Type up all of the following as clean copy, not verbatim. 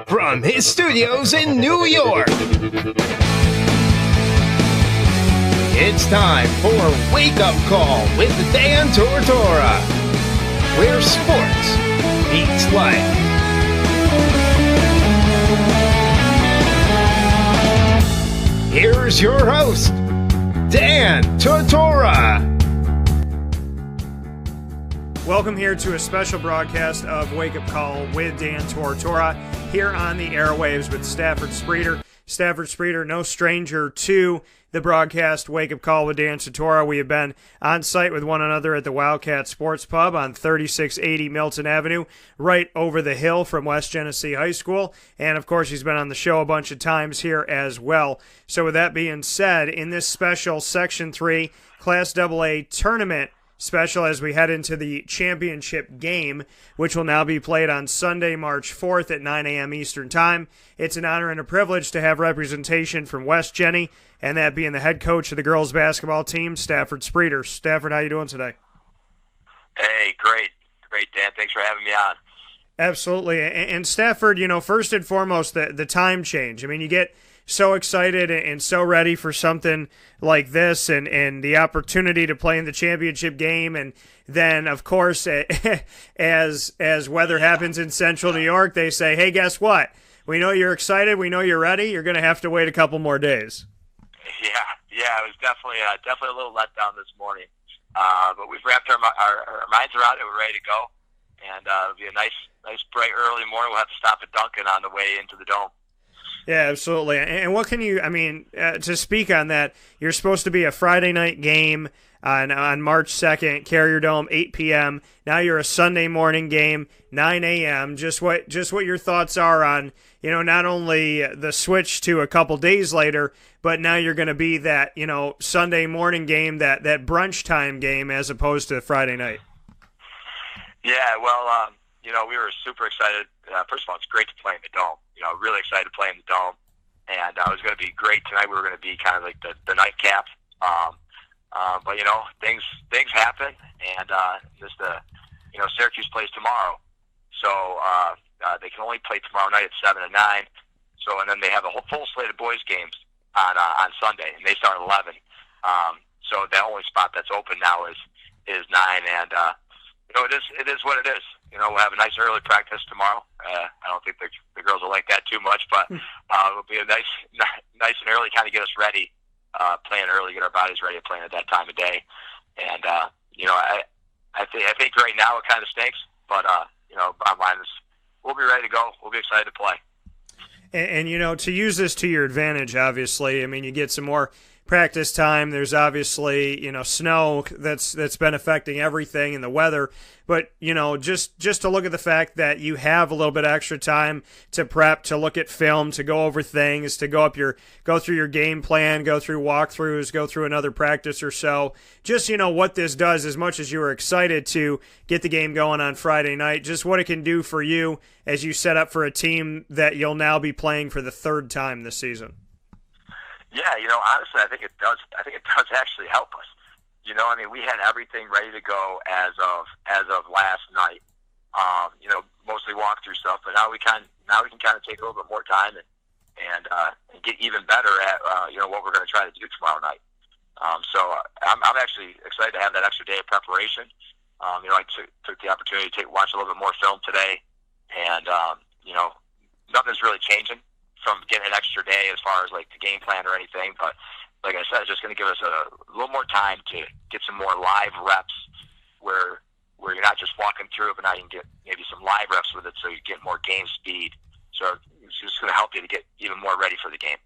From his studios in New York, it's time for Wake Up Call with Dan Tortora, where sports meets life. Here's your host, Dan Tortora. Welcome here to a special broadcast of Wake Up Call with Dan Tortora here on the airwaves with Stafford Spreter. Stafford Spreter, no stranger to the broadcast Wake Up Call with Dan Tortora. We have been on site with one another at the Wildcat Sports Pub on 3680 Milton Avenue, right over the hill from West Genesee High School. And, of course, he's been on the show a bunch of times here as well. So with that being said, in this special Section 3 Class AA tournament special as we head into the championship game, which will now be played on Sunday, March 4th at 9 a.m. Eastern Time. It's an honor and a privilege to have representation from West Genesee, and that being the head coach of the girls basketball team, Stafford Spreter. Stafford, how you doing today? Hey, great, Dan. Thanks for having me on. Absolutely. And Stafford, first and foremost, the time change. I mean, you get so excited and so ready for something like this and the opportunity to play in the championship game. And then, of course, as weather happens in central New York, they say, hey, guess what? We know you're excited. We know you're ready. You're going to have to wait a couple more days. Yeah, it was definitely a little letdown this morning. But we've wrapped our minds around it. We're ready to go. And it'll be a nice bright early morning. We'll have to stop at Dunkin' on the way into the Dome. Yeah, absolutely. And what can you, to speak on that, you're supposed to be a Friday night game on March 2nd, Carrier Dome, 8 p.m. Now you're a Sunday morning game, 9 a.m. Just what your thoughts are on, not only the switch to a couple days later, but now you're going to be that, Sunday morning game, that brunch time game as opposed to Friday night. Yeah, well, we were super excited. First of all, it's great to play in the Dome. Really excited to play in the Dome. And it was going to be great tonight. We were going to be kind of like the nightcap. But, things happen. And Syracuse plays tomorrow. So they can only play tomorrow night at 7 and 9. So, and then they have a whole full slate of boys games on Sunday. And they start at 11. So the only spot that's open now is 9. And, it is what it is. We'll have a nice early practice tomorrow. I don't think the girls will like that too much, but it'll be a nice and early, kind of get us ready, playing early, get our bodies ready, playing at that time of day. And I think right now it kind of stinks, but bottom line is we'll be ready to go. We'll be excited to play. And to use this to your advantage, obviously, you get some more practice time. There's obviously, snow that's been affecting everything and the weather. But, just to look at the fact that you have a little bit extra time to prep, to look at film, to go over things, to go through your game plan, go through walkthroughs, go through another practice or so. Just, what this does, as much as you were excited to get the game going on Friday night, just what it can do for you as you set up for a team that you'll now be playing for the third time this season. Yeah, honestly, I think it does actually help us. We had everything ready to go as of last night. Mostly walkthrough stuff, but now we can kind of take a little bit more time and get even better at what we're going to try to do tomorrow night. So I'm actually excited to have that extra day of preparation. I took the opportunity to watch a little bit more film today, and nothing's really changing from getting an extra day as far as like the game plan or anything, but like I said, it's just going to give us a little more time to get some more live reps where you're not just walking through it, but now you can get maybe some live reps with it so you get more game speed. So it's just going to help you to get even more ready for the game.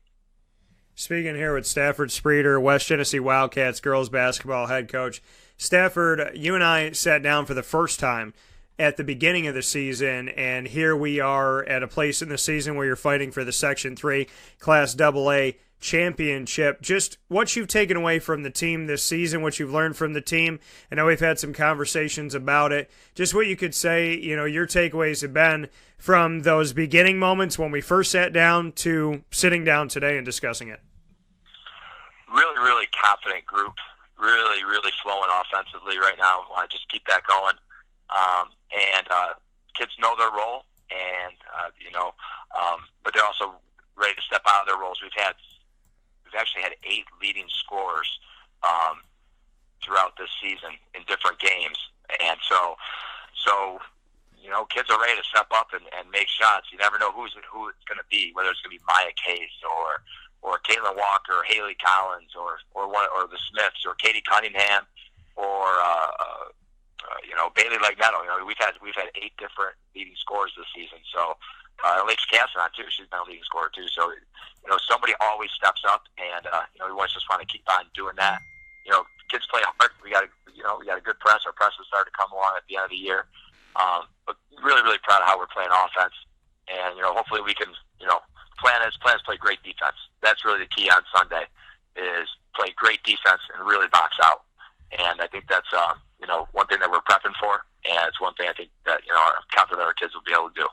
Speaking here with Stafford Spreter, West Genesee Wildcats girls basketball head coach. Stafford, you and I sat down for the first time at the beginning of the season, and here we are at a place in the season where you're fighting for the Section 3 Class AA championship. Just what you've taken away from the team this season, what you've learned from the team. I know we've had some conversations about it. Just what you could say, your takeaways have been from those beginning moments when we first sat down to sitting down today and discussing it. Really, really confident group. Really, really flowing offensively right now. I want to just keep that going. And kids know their role. And, but they're also ready to step out of their roles. We've actually had 8 leading scorers throughout this season in different games, and so kids are ready to step up and make shots. You never know who it's going to be, whether it's going to be Maya Case or Caitlin Walker, or Haley Collins, or the Smiths, or Katie Cunningham, or Bailey Legnetto. We've had 8 different leading scorers this season. So Alex Casson too. She's been a leading scorer too. So somebody always steps up, and we always just want to keep on doing that. Kids play hard. We got a good press. Our press has started to come along at the end of the year. But really, really proud of how we're playing offense, and hopefully we can plan is play great defense. That's really the key on Sunday, is play great defense and really box out. And I think that's one thing that we're prepping for, and it's one thing I think that I'm confident our kids will be able to do.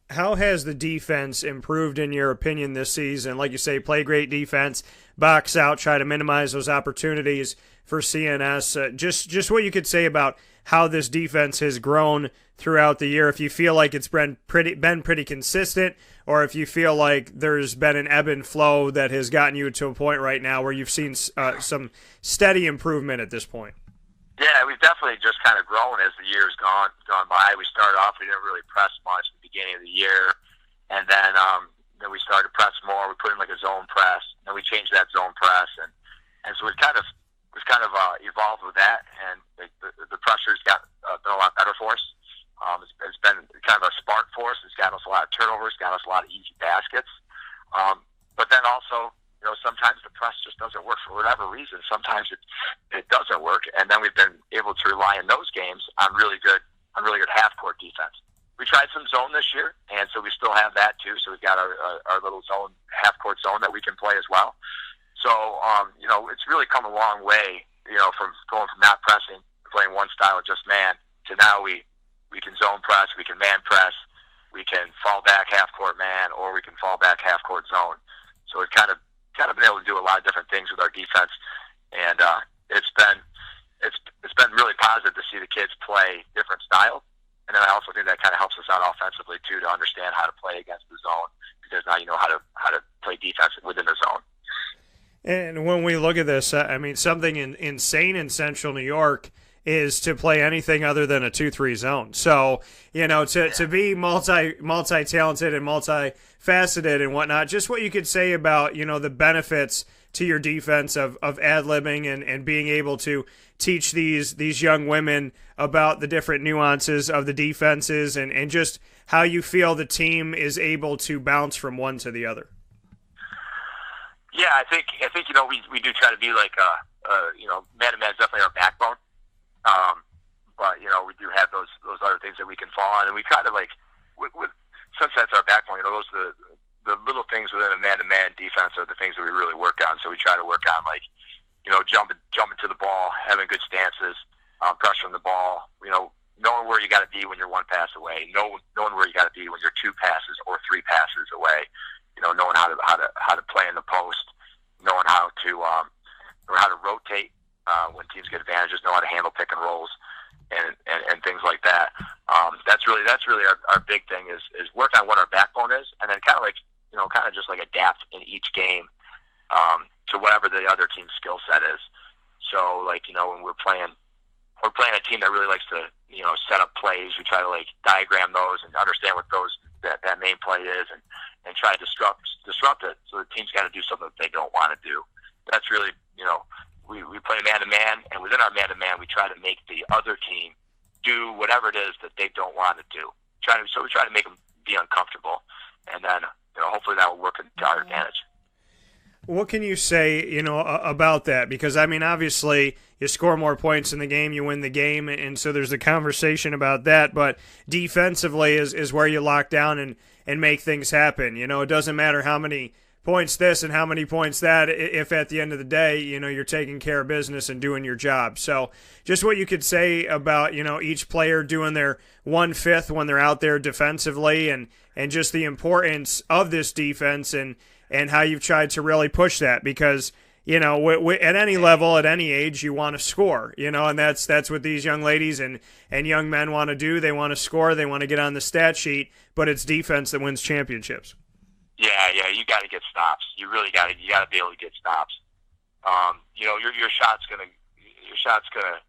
How has the defense improved in your opinion this season? Like you say, play great defense, box out, try to minimize those opportunities for CNS. Just what you could say about how this defense has grown throughout the year. If you feel like it's been pretty consistent, or if you feel like there's been an ebb and flow that has gotten you to a point right now where you've seen some steady improvement at this point. Yeah, we've definitely just kind of grown as the year's gone by. We started off, we didn't really press much at the beginning of the year, and then we started to press more. We put in like a zone press, and we changed that zone press, and so we've kind of evolved with that, and the pressure's been a lot better for us. It's been kind of a spark for us. It's gotten us a lot of turnovers, got us a lot of easy baskets, but then also, sometimes the press just doesn't work for whatever reason. Sometimes it doesn't work, and then we've been able to rely in those games on really good half-court defense. We tried some zone this year, and so we still have that too. So we've got our little zone, half-court zone that we can play as well. So it's really come a long way, from going from not pressing, playing one style of just man, to now we can zone press, we can man press, we can fall back half-court man, or we can fall back half-court zone. So we've kind of been able to do a lot of different things with our defense, and it's been really positive to see the kids play different styles. And then I also think that kind of helps us out offensively too, to understand how to play against the zone, because now you know how to play defense within the zone. And when we look at this, something insane in Central New York is to play anything other than a 2-3 zone. So, to be multi-talented and multifaceted and whatnot, just what you could say about, the benefits to your defense of ad-libbing and being able to teach these young women about the different nuances of the defenses and just how you feel the team is able to bounce from one to the other. Yeah, I think we do try to be like man-to-man is definitely our backbone. But we do have those other things that we can fall on, and we try to since that's our backbone, those are the little things within a man-to-man defense are the things that we really work on. So we try to work on jumping to the ball, having good stances, pressuring the ball, knowing where you got to be when you're one pass away, knowing where you got to be when you're 2 passes or 3 passes away, knowing how to play in the post, knowing how to rotate when teams get advantages, know how to handle pick and rolls and things like that. That's really our big thing is work on what our backbone is, and then kind of just adapt in each game to whatever the other team's skill set is. So when we're playing a team that really likes to set up plays, we try to diagram those and understand what that main play is and try to disrupt it. So the team's got to do something that they don't want to do. That's really we play man-to-man, and within our man-to-man, we try to make the other team do whatever it is that they don't want to do. So we try to make them be uncomfortable, and then hopefully that will work to our advantage. What can you say, about that? Because, obviously you score more points in the game, you win the game, and so there's a conversation about that, but defensively is where you lock down and make things happen. It doesn't matter how many points this and how many points that, if at the end of the day, you're taking care of business and doing your job. So just what you could say about, each player doing their 1/5 when they're out there defensively and just the importance of this defense and how you've tried to really push that, because, at any level, at any age, you want to score, and that's what these young ladies and young men want to do. They want to score. They want to get on the stat sheet, but it's defense that wins championships. Yeah, you got to get stops. You really got to be able to get stops. Your shot's gonna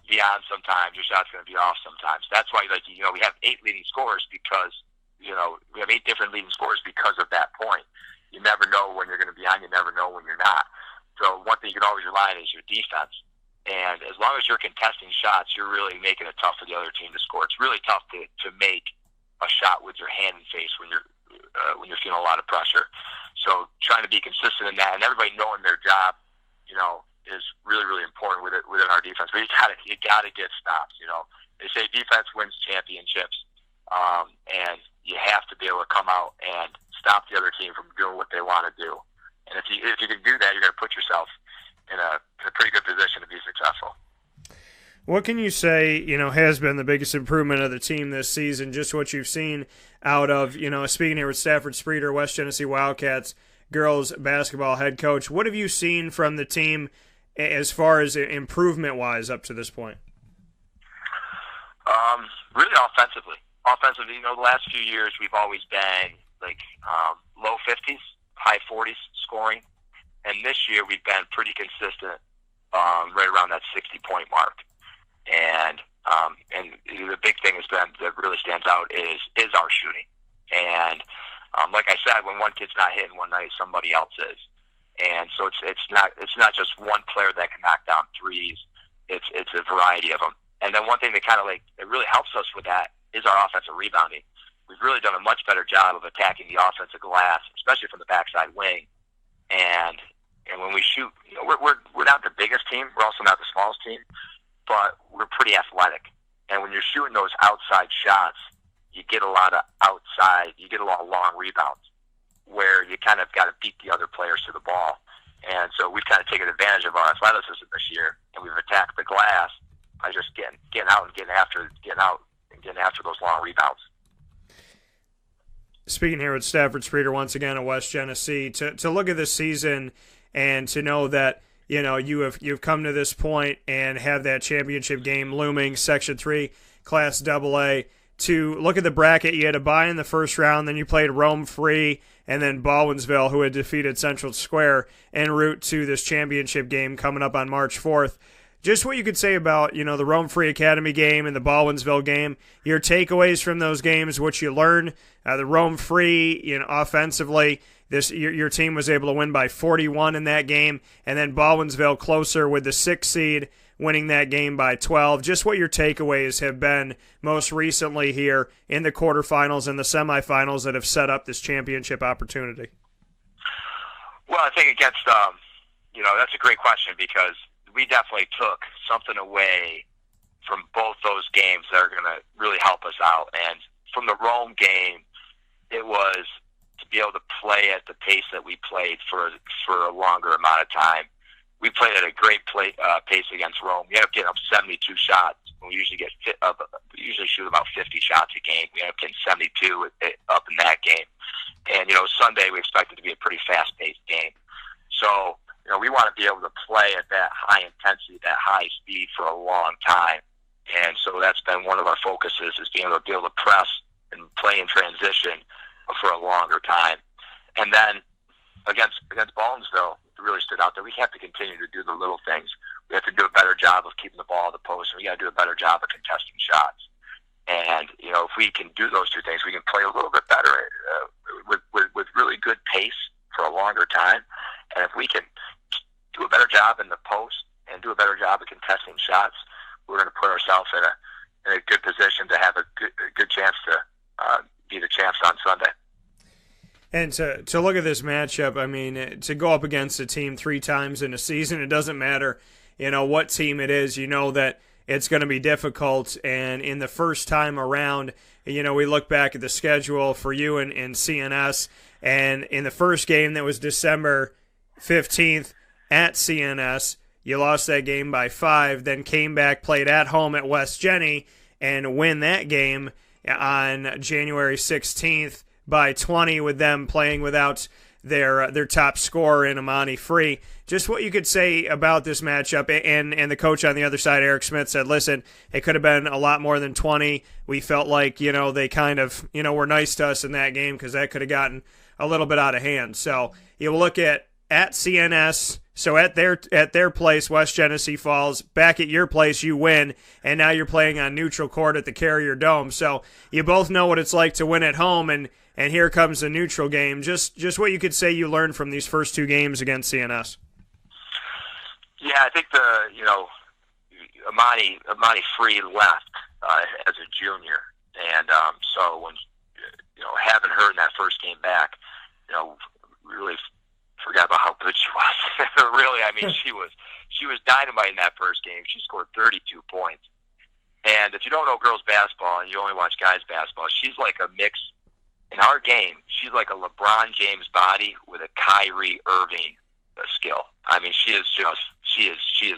be on sometimes. Your shot's gonna be off sometimes. That's why, we have 8 leading scorers because we have 8 different leading scorers because of that point. You never know when you're going to be on. You never know when you're not. So one thing you can always rely on is your defense. And as long as you're contesting shots, you're really making it tough for the other team to score. It's really tough to make a shot with your hand and face when you're feeling a lot of pressure. So trying to be consistent in that, and everybody knowing their job, is really, really important within our defense. But you gotta get stops. They say defense wins championships, and you have to be able to come out and stop the other team from doing what they want to do. And if you can do that, you're going to put yourself in a pretty good position to be successful. What can you say, has been the biggest improvement of the team this season, just what you've seen out of, speaking here with Stafford Spreter, West Genesee Wildcats girls basketball head coach, what have you seen from the team as far as improvement-wise up to this point? Really offensively. Offensively, the last few years we've always been low 50s, high 40s scoring. And this year we've been pretty consistent right around that 60-point mark. And the big thing that really stands out is our shooting. And like I said, when one kid's not hitting one night, somebody else is. And so it's not just one player that can knock down threes. It's a variety of them. And then one thing that it really helps us with that is our offensive rebounding. We've really done a much better job of attacking the offensive glass, especially from the backside wing. And when we shoot, we're not the biggest team. We're also not the smallest team, but we're pretty athletic. And when you're shooting those outside shots, you get a lot of long rebounds where you kind of got to beat the other players to the ball. And so we've kind of taken advantage of our athleticism this year, and we've attacked the glass by just getting out and getting after those long rebounds. Speaking here with Stafford Spreter once again at West Genesee, to look at this season and to know that you've come to this point and have that championship game looming, Section 3, Class AA. To look at the bracket, you had a bye in the first round, then you played Rome Free, and then Baldwinsville, who had defeated Central Square, en route to this championship game coming up on March 4th. Just what you could say about, the Rome Free Academy game and the Baldwinsville game, your takeaways from those games, what you learned. The Rome Free, offensively, your team was able to win by 41 in that game, and then Baldwinsville closer with the 6th seed, winning that game by 12. Just what your takeaways have been most recently here in the quarterfinals and the semifinals that have set up this championship opportunity. Well, I think against, that's a great question because we definitely took something away from both those games that are going to really help us out. And from the Rome game, it was to be able to play at the pace that we played for a longer amount of time. We played at a great pace against Rome. We ended up getting up 72 shots. We usually shoot about 50 shots a game. We ended up getting 72 up in that game. And Sunday we expected to be a pretty fast-paced game. So we want to be able to play at that high intensity, that high speed for a long time. And so that's been one of our focuses is being able to press and play in transition for a longer time. And then against Baldwinsville, it really stood out that we have to continue to do the little things. We have to do a better job of keeping the ball at the post, and we got to do a better job of contesting shots. And if we can do those two things, we can play a little bit better with really good pace for a longer time. And if we can do a better job in the post and do a better job of contesting shots, we're going to put ourselves in a good position to have a good chance to be the champs on Sunday. And to look at this matchup, I mean, to go up against a team 3 times in a season, it doesn't matter, what team it is. You know that it's going to be difficult. And in the first time around, we look back at the schedule for you and CNS. And in the first game that was December 15th at CNS, you lost that game by 5, then came back, played at home at West Genesee, and win that game on January 16th by 20 with them playing without their top scorer in Amani Free. Just what you could say about this matchup, and the coach on the other side, Eric Smith, said, listen, it could have been a lot more than 20. We felt like, they kind of, were nice to us in that game because that could have gotten a little bit out of hand. So you look at CNS, so at their place, West Genesee Falls, back at your place, you win, and now you're playing on neutral court at the Carrier Dome. So you both know what it's like to win at home, and here comes the neutral game. Just what you could say you learned from these first two games against CNS. Yeah, I think Amani Free left as a junior, and so when having her in that first game back, really forgot about how good she was. Really, I mean, she was dynamite in that first game. She scored 32 points. And if you don't know girls basketball and you only watch guys basketball, she's like a mix. In our game, she's like a LeBron James body with a Kyrie Irving skill. I mean, she is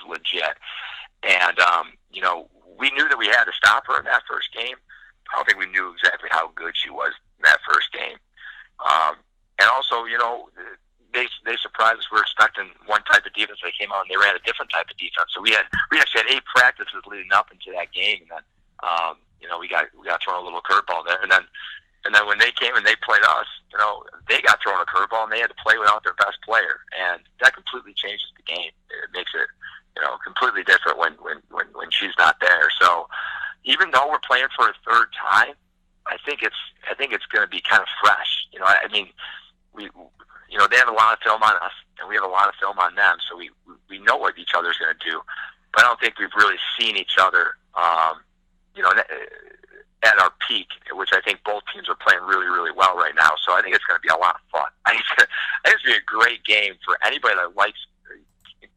legit. And we knew that we had to stop her in that first game. I don't think we knew exactly how good she was in that first game. And also, they surprised us. We were expecting one type of defense. They came out and they ran a different type of defense. So we actually had 8 practices leading up into that game, and then we got thrown a little curveball there, and then when they came and they played us, they got thrown a curveball and they had to play without their best player, and that completely changes the game. It makes it completely different when she's not there. So even though we're playing for a third time, I think it's going to be kind of fresh. I mean, they have a lot of film on us, and we have a lot of film on them, so we know what each other's going to do. But I don't think we've really seen each other, at our peak, which I think both teams are playing really, really well right now. So I think it's going to be a lot of fun. I think it's going to be a great game for anybody that likes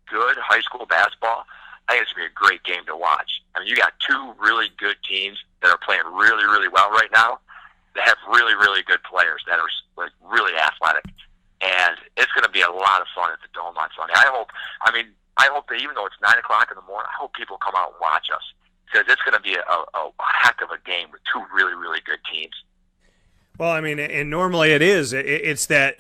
good high school basketball. I think it's going to be a great game to watch. I mean, you got 2 really good teams that are playing really, really well right now. They have really, really good players that are like really athletic. And it's going to be a lot of fun at the Dome on Sunday. I hope that even though it's 9 o'clock in the morning, I hope people come out and watch us, because it's going to be a heck of a game with 2 really, really good teams. Well, I mean, and normally it is. It's that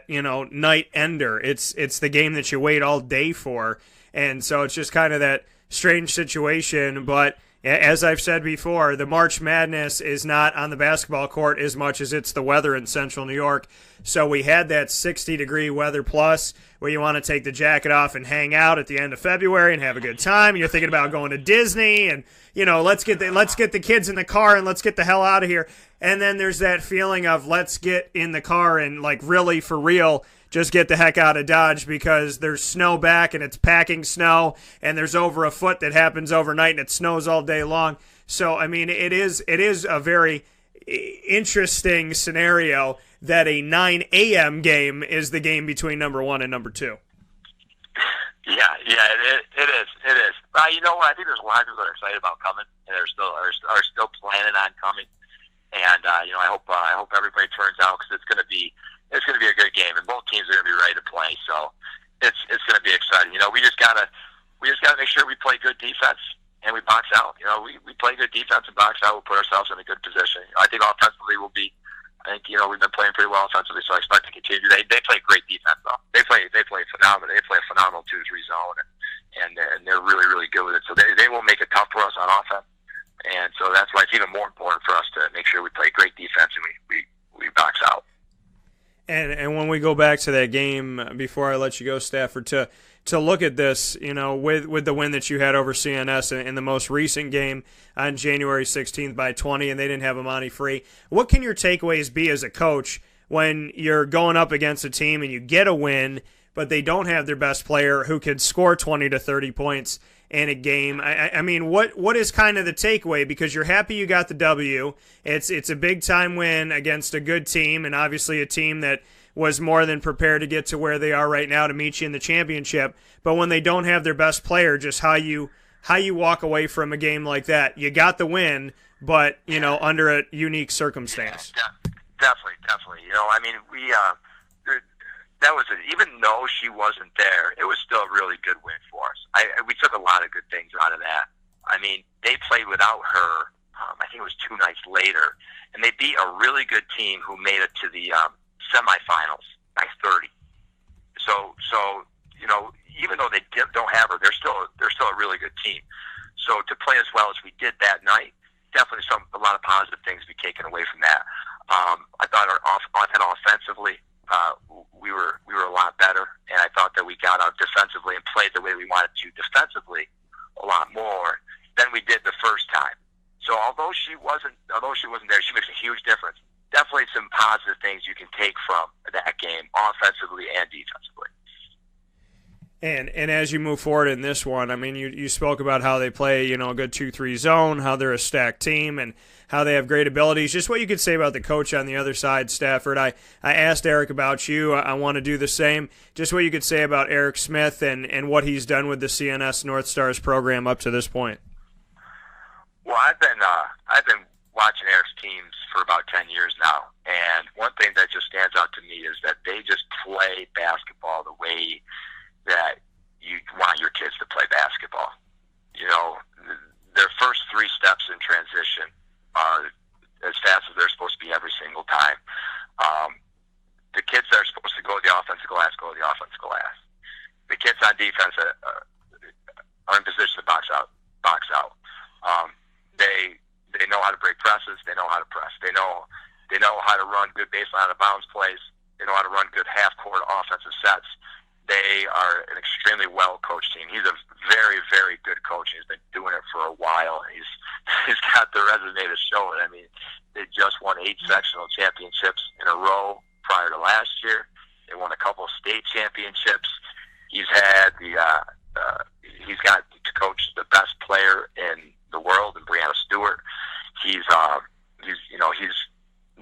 night ender. It's the game that you wait all day for, and so it's just kind of that strange situation. But as I've said before, the March Madness is not on the basketball court as much as it's the weather in Central New York. So we had that 60-degree weather plus where you want to take the jacket off and hang out at the end of February and have a good time. You're thinking about going to Disney and, let's get the kids in the car and let's get the hell out of here. And then there's that feeling of let's get in the car and, like, really for real, just get the heck out of Dodge, because there's snow back and it's packing snow, and there's over a foot that happens overnight and it snows all day long. So, I mean, it is a very interesting scenario that a 9 a.m. game is the game between number 1 and number 2. Yeah, it is. You know what? I think there's a lot of people that are excited about coming, and are still planning on coming. And I hope everybody turns out, because it's going to be a good game, and both teams are going to be ready to play. So it's going to be exciting. We just gotta make sure we play good defense and we box out. We play good defense and box out. We'll put ourselves in a good position. I think offensively we'll be. I think we've been playing pretty well offensively, so I expect to continue. They play great defense though. They play phenomenal. They play a phenomenal 2-3 zone, and they're really, really good with it. So they will make it tough for us on offense. And so that's why it's even more important for us to make sure we play great defense and we box out. And when we go back to that game, before I let you go, Stafford, to look at this, with the win that you had over CNS in the most recent game on January 16th by 20, and they didn't have Amani Free, what can your takeaways be as a coach when you're going up against a team and you get a win, but they don't have their best player who could score 20 to 30 points in a game? I mean, what is kind of the takeaway? Because you're happy you got the W. It's a big-time win against a good team, and obviously a team that was more than prepared to get to where they are right now to meet you in the championship. But when they don't have their best player, just how you walk away from a game like that. You got the win, but, under a unique circumstance. Yeah, definitely. I mean, that was it. Even though she wasn't there, it was still a really good win for us. We took a lot of good things out of that. I mean, they played without her, I think it was 2 nights later, and they beat a really good team who made it to the semifinals. I 30. So even though they don't have her, they're still a really good team. So to play as well as we did that night, definitely a lot of positive things to be taken away from that. I thought offensively, we were a lot better, and I thought that we got out defensively and played the way we wanted to defensively a lot more than we did the first time. So although she wasn't there, she makes a huge difference. Definitely some positive things you can take from that game, offensively and defensively. And as you move forward in this one, I mean, you spoke about how they play, a good 2-3 zone, how they're a stacked team, and how they have great abilities. Just what you could say about the coach on the other side, Stafford. I asked Eric about you. I want to do the same. Just what you could say about Eric Smith and what he's done with the CNS North Stars program up to this point. Well, I've been watching Eric's teams for about 10 years now, and one thing that just stands out to me is that they just play basketball the way that you want your kids to play basketball. Their first 3 steps in transition are as fast as they're supposed to be every single time. The kids that are supposed to go to the offensive glass go to the offensive glass. The kids on defense are in position to box out. They know how to break presses. They know how to press. They know how to run good baseline out of bounds plays. They know how to run good half court offensive sets. They are an extremely well-coached team. He's a very, very good coach. He's been doing it for a while. He's got the resume to show it. I mean, they just won 8 sectional championships in a row prior to last year. They won a couple state championships. He's got to coach the best player in the world, in Brianna Stewart. He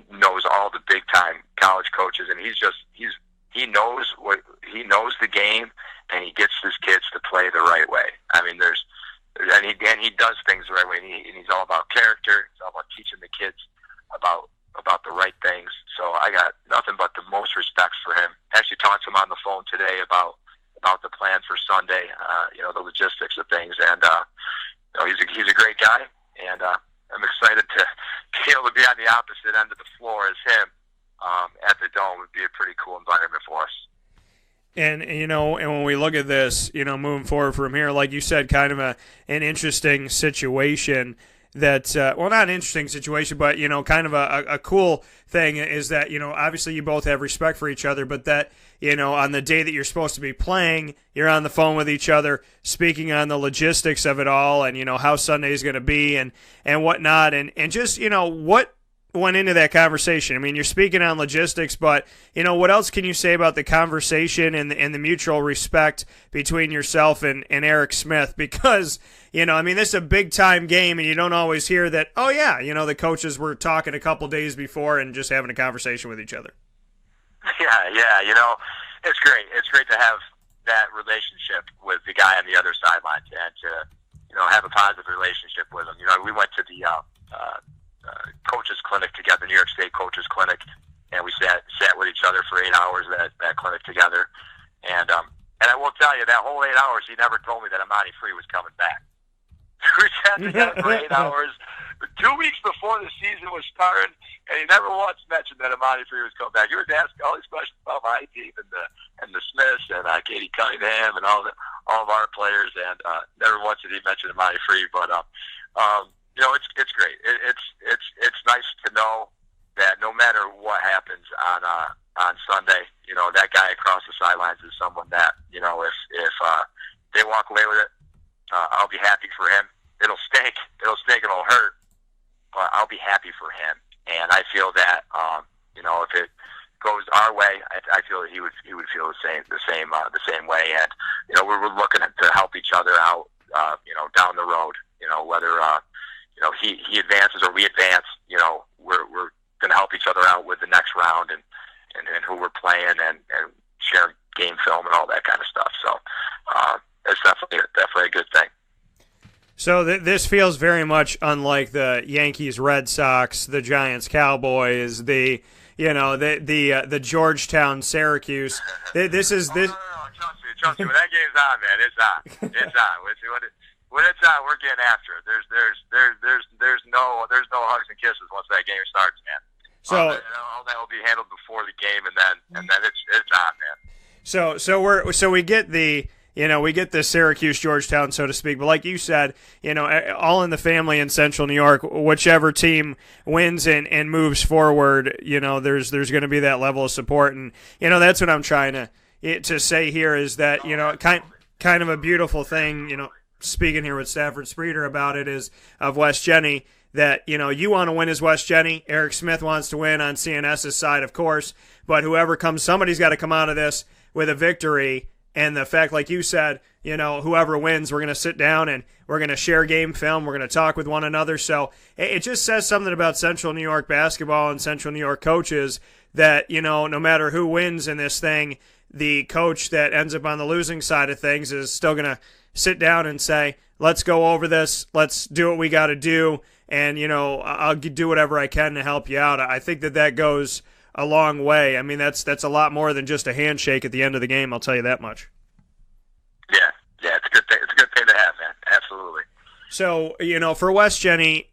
knows all the big-time college coaches, and he knows the game, and he gets his kids to play the right way. I mean, he does things the right way, and he's all about character. He's all about teaching the kids about the right things. So I got nothing but the most respect for him. Actually talked to him on the phone today about the plan for Sunday, the logistics of things, and he's a great guy, and I'm excited to be able to be on the opposite end of the floor as him. At the Dome would be a pretty cool environment for us. And when we look at this, moving forward from here, like you said, kind of an interesting situation that, not an interesting situation, but, kind of a cool thing is that, obviously you both have respect for each other, but that, on the day that you're supposed to be playing, you're on the phone with each other, speaking on the logistics of it all and, how Sunday is going to be and whatnot. And just, what went into that conversation? I mean, you're speaking on logistics, but, what else can you say about the conversation and the mutual respect between yourself and Eric Smith? Because, this is a big-time game, and you don't always hear that, the coaches were talking a couple days before and just having a conversation with each other. Yeah, it's great. It's great to have that relationship with the guy on the other sidelines and to, have a positive relationship with him. We went to the coaches clinic together, New York State coaches clinic, and we sat with each other for 8 hours at that clinic together. And I will tell you, that whole 8 hours, he never told me that Amani Free was coming back. We sat together for 8 hours 2 weeks before the season was starting, and he never once mentioned that Amani Free was coming back. He was asking all these questions about my team and the Smiths and Katie Cunningham and all of our players, and never once did he mention Amani Free. But it's great. It's nice to know that no matter what happens on Sunday, that guy across the sidelines is someone that if they walk away with it, I'll be happy for him. It'll stink, it'll hurt, but I'll be happy for him. And I feel that if it goes our way, I feel that he would feel the same way. And we're looking to help each other out, down the road. Whether he advances or we advance, we're going to help each other out with the next round and who we're playing and sharing game film and all that kind of stuff. So it's definitely a good thing. So this feels very much unlike the Yankees, Red Sox, the Giants, Cowboys, the Georgetown, Syracuse. This is this. No, trust me. When that game's on, man, it's on. It's on. When it's on, we're getting after it. There's no hugs and kisses once that game starts, man. So all that will be handled before the game, and then it's on, man. So we get the Syracuse Georgetown, so to speak, but like you said, all in the family in Central New York, whichever team wins and moves forward, there's going to be that level of support, and that's what I'm trying to say here is that kind of a beautiful thing, speaking here with Stafford Spreter about it is of West Genesee, that you want to win as West Genesee. Eric Smith wants to win on CNS's side, of course, but somebody's got to come out of this with a victory. And the fact, like you said, whoever wins, we're going to sit down and we're going to share game film. We're going to talk with one another. So it just says something about Central New York basketball and Central New York coaches that, no matter who wins in this thing, the coach that ends up on the losing side of things is still going to sit down and say, let's go over this. Let's do what we got to do. And, I'll do whatever I can to help you out. I think that goes a long way. I mean, that's a lot more than just a handshake at the end of the game. I'll tell you that much. Yeah, it's a good thing. It's a good thing to have, man. Absolutely. So, for West Genesee,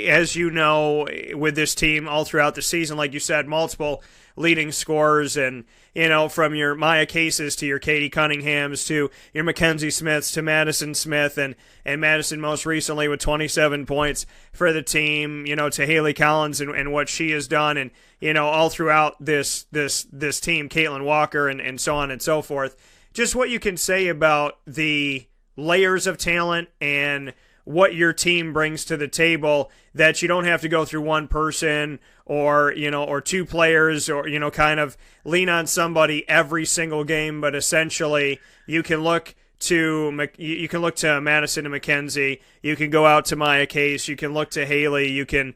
as you know, with this team all throughout the season, like you said, multiple leading scorers, and from your Maya Cases to your Katie Cunninghams to your Mackenzie Smiths to Madison Smith, and Madison most recently with 27 points for the team, to Haley Collins and what she has done, and all throughout this team, Caitlin Walker and so on and so forth. Just what you can say about the layers of talent and what your team brings to the table, that you don't have to go through one person or two players, or kind of lean on somebody every single game, but essentially you can look to Madison and Mackenzie, you can go out to Maya Case, you can look to Haley, you can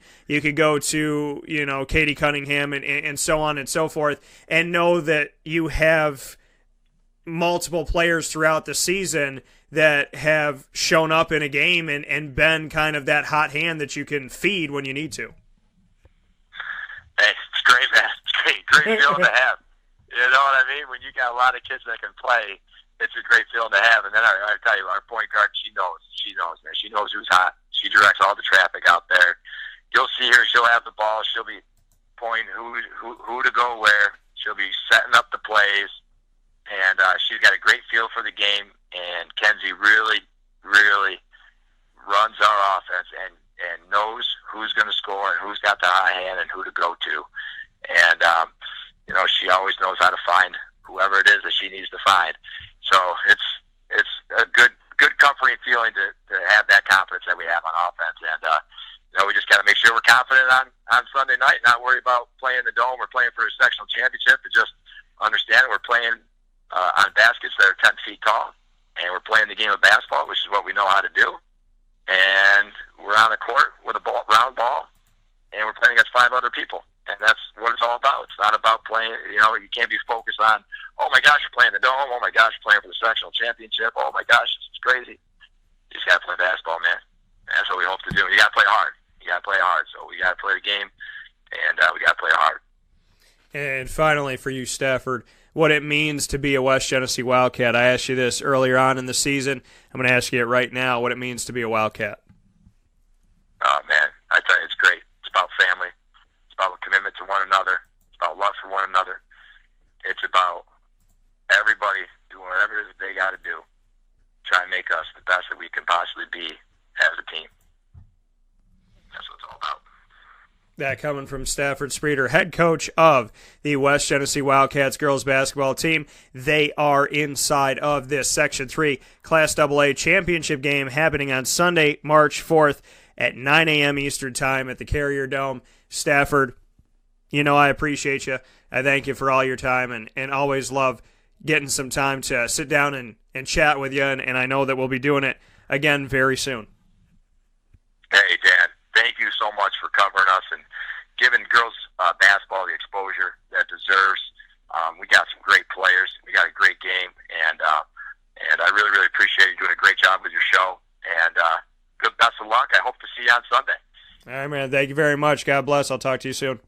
go to Katie Cunningham and so on and so forth, and know that you have multiple players throughout the season that have shown up in a game and been kind of that hot hand that you can feed when you need to. Hey, it's great, man. It's great feeling to have. You know what I mean? When you got a lot of kids that can play, it's a great feeling to have. And then I tell you, our point guard, she knows, man. She knows who's hot. She directs all the traffic out there. You'll see her. She'll have the ball. She'll be pointing who to go where. She'll be setting up the plays. And she's got a great feel for the game. And Kenzie really, really runs our offense and knows who's going to score and who's got the high hand and who to go to. And, she always knows how to find whoever it is that she needs to find. So it's a good comforting feeling to have that confidence that we have on offense. And, we just got to make sure we're confident on Sunday night, not worry about playing the Dome or playing for a sectional championship, but just understand we're playing on baskets that are 10 feet tall, and we're playing the game of basketball, which is what we know how to do. And we're on the court with a round ball, and we're playing against 5 other people. And that's what it's all about. It's not about playing, you can't be focused on, oh my gosh, you're playing the Dome, oh my gosh, you're playing for the sectional championship, oh my gosh, this is crazy. You just got to play basketball, man. That's what we hope to do. You got to play hard. So we got to play the game, and we got to play hard. And finally, for you, Stafford, what it means to be a West Genesee Wildcat. I asked you this earlier on in the season. I'm going to ask you it right now, what it means to be a Wildcat. Oh, man, I tell you, it's great. It's about family. It's about commitment to one another. It's about love for one another. It's about everybody doing whatever it is they got to do, try and make us the best that we can possibly be as a team. That's what it's all about. That coming from Stafford Spreter, head coach of the West Genesee Wildcats girls basketball team. They are inside of this Section 3 Class AA championship game happening on Sunday, March 4th at 9 a.m. Eastern Time at the Carrier Dome. Stafford, I appreciate you. I thank you for all your time and always love getting some time to sit down and chat with you, and I know that we'll be doing it again very soon. Hey, Dan, thank you so much for covering us and giving girls basketball the exposure that it deserves. We got some great players. We got a great game, and I really, really appreciate you doing a great job with your show. And good best of luck. I hope to see you on Sunday. All right, man. Thank you very much. God bless. I'll talk to you soon.